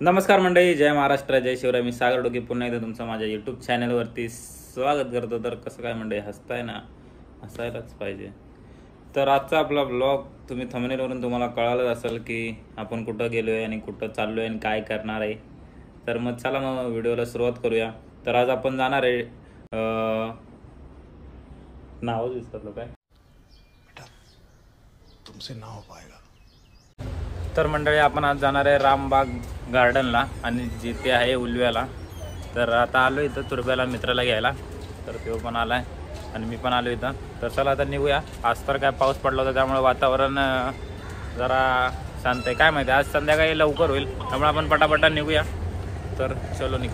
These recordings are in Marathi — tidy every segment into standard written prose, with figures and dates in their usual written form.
नमस्कार मंडळी, जय महाराष्ट्र, जय शिवराय. मी सागर डोके पुन्हा एकदा तुमचं माझ्या यूट्यूब चॅनलवरती स्वागत करतो. तर कसं काय मंडळी, हसताय ना, हसायलाच पाहिजे. तर आजचा आपला ब्लॉग तुम्ही थंबनेलवरून तुम्हाला कळालंच असेल की आपण कुठं गेलो आहे आणि कुठं चाललो आहे आणि काय करणार आहे. तर मग चला मग व्हिडिओला सुरुवात करूया. तर आज आपण जाणार आहे नावच विसरलो काय, तुमसे ना हो पाएगा. तर मंडळी आपण आज जाणार आहे रामबाग गार्डनला आणि जिथे आहे उलव्याला. तर आता आलो इथं तुरब्याला मित्राला घ्यायला, तर तो पण आला आहे आणि मी पण आलो इथं. तर चला आता निघूया. आज तर काय पाऊस पडला होता त्यामुळे वातावरण जरा शांत आहे. काय माहिती आज संध्याकाळी लवकर होईल त्यामुळे आपण पटापटा निघूया. तर चलो निघ.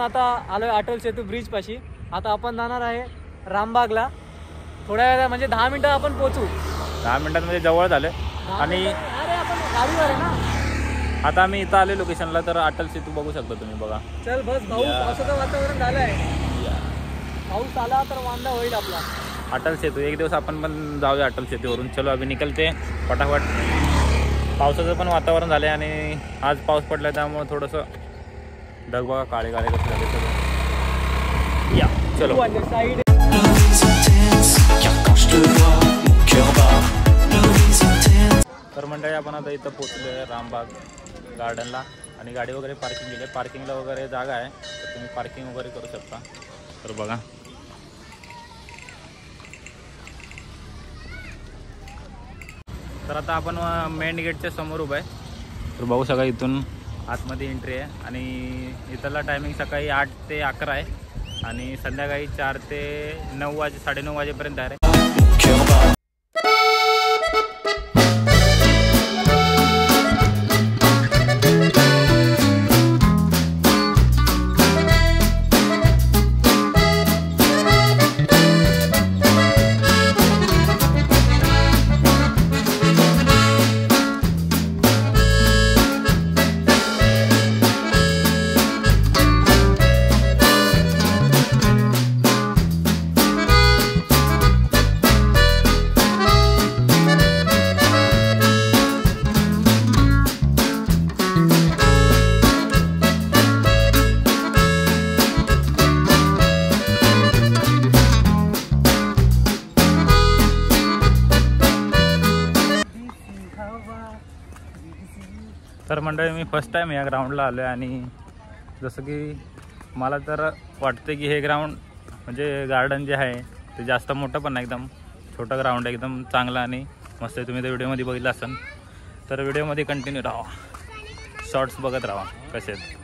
आता आलोय अटल सेतू ब्रिज पाशी. आता आपण जाणार आहे रामबागला. थोड्या वेळा म्हणजे 10 मिनिटं आपण पोहोचू. 10 मिनिटात म्हणजे जवळ झालं. आणि अरे आपण गाडीवर आहे ना. आता आम्ही इथं आले लोकेशनला. तर अटल सेतू बघू शकता तुम्ही, बघा. चल बस भाऊ, पावसाचं वातावरण झालंय. पाऊस आला तर वांदा होईल आपला. अटल सेतू एक दिवस आपण पण जाऊया अटल सेतूवरून. चलो अभि निकलते फटाफट. पावसाचं पण वातावरण झालं आणि आज पाऊस पडला त्यामुळे थोडंसं ढग बघा काळे काळे कसे झाले सगळे. या चलो. साईड तर मंडळी आपण आता इथं पोहोचलो आहे रामबाग गार्डनला आणि गाडी वगैरे पार्किंग केली आहे. पार्किंगला वगैरे जागा आहे, तर तुम्ही पार्किंग वगैरे करू शकता. तर बघा, तर आता आपण मेन गेटच्या समोर उभा आहे. तर बघू शकता इथून आतमध्ये एंट्री आहे आणि इथला टायमिंग सकाळी 8 ते 11 आहे आणि संध्याकाळी 4 ते 9 वाजे 9:30 वाजेपर्यंत आहे. तर मंडळी मी फर्स्ट टाईम या ग्राउंडला आलो आहे आणि जसं की मला तर वाटतं की हे ग्राउंड म्हणजे गार्डन जे आहे ते जास्त मोठं पण नाही, एकदम छोटं ग्राउंड आहे, एकदम चांगलं आणि मस्त आहे. तुम्ही तर व्हिडिओमध्ये बघितलं असाल, तर व्हिडिओमध्ये कंटिन्यू राहा, शॉर्ट्स बघत राहा कसे आहेत.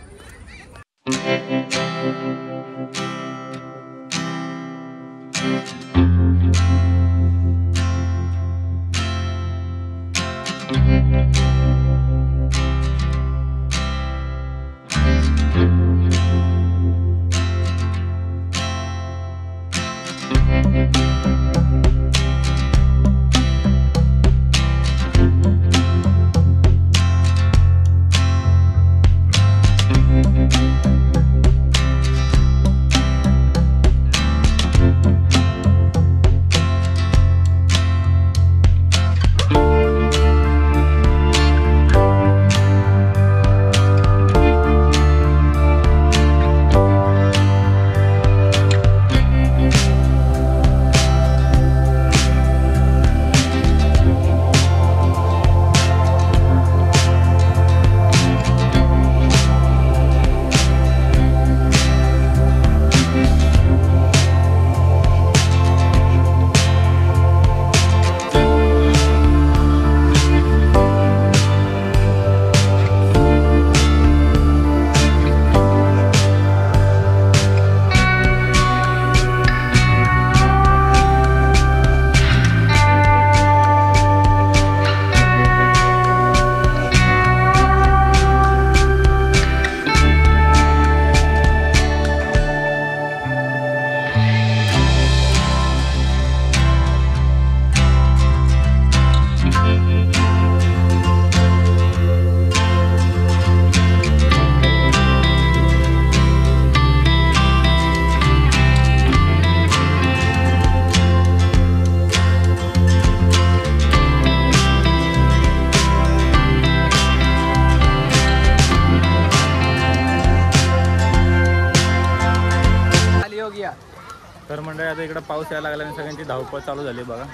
आता इकडं पाऊस यायला लागला आणि सगळ्यांची धावपळ चालू झाली बघा.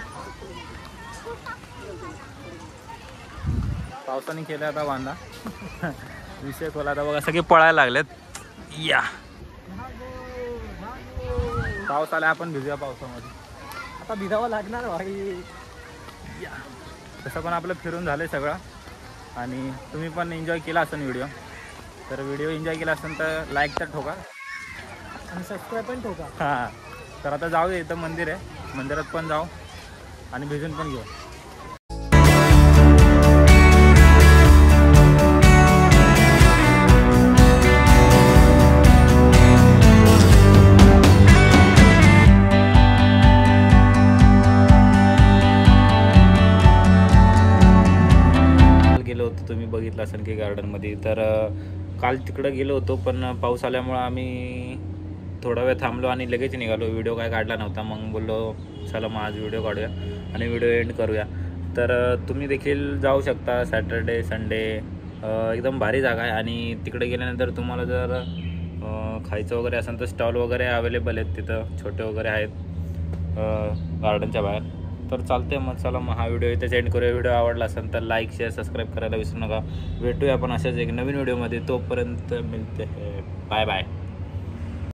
पावसाने केलं आता वांदा विषय खोला. आता बघा सगळे पळायला लागलेत. या पाऊस आला, आपण भिजूया पावसामध्ये. आता भिजावं लागणार भाई. या तसं पण आपलं फिरून झालं सगळं आणि तुम्ही पण एन्जॉय केला असेल व्हिडिओ. तर व्हिडिओ एन्जॉय केला असेल तर लाईक तर ठोका आणि सबस्क्राईब पण ठोका. हां. तर आता जाऊया, इथं मंदिर आहे, मंदिरात पण जाऊ आणि भिजून पण घेऊ. गेलो होतो, तुम्ही बघितलं असेल की गार्डनमध्ये. तर काल तिकडं गेलो होतो पण पाऊस आल्यामुळं आम्ही थोडा वेळ थांबलो आणि लगेच निघालो. व्हिडिओ काय काढला नव्हता. मग बोललो चला मग आज व्हिडिओ काढूया आणि व्हिडिओ एंड करूया. तर तुम्ही देखील जाऊ शकता. सॅटर्डे संडे एकदम भारी जागा आहे आणि तिकडे गेल्यानंतर तुम्हाला जर खायचं वगैरे असेल तर स्टॉल वगैरे अवेलेबल आहेत तिथं, छोटे वगैरे आहेत गार्डनच्या बाहेर. तर चालते मग. चला मग हा व्हिडिओ इथे एंड करूया. व्हिडिओ आवडला असेल तर लाईक शेअर सबस्क्राईब करायला विसरू नका. भेटूया आपण अशाच एक नवीन व्हिडिओमध्ये. तोपर्यंत मिळते. Bye bye.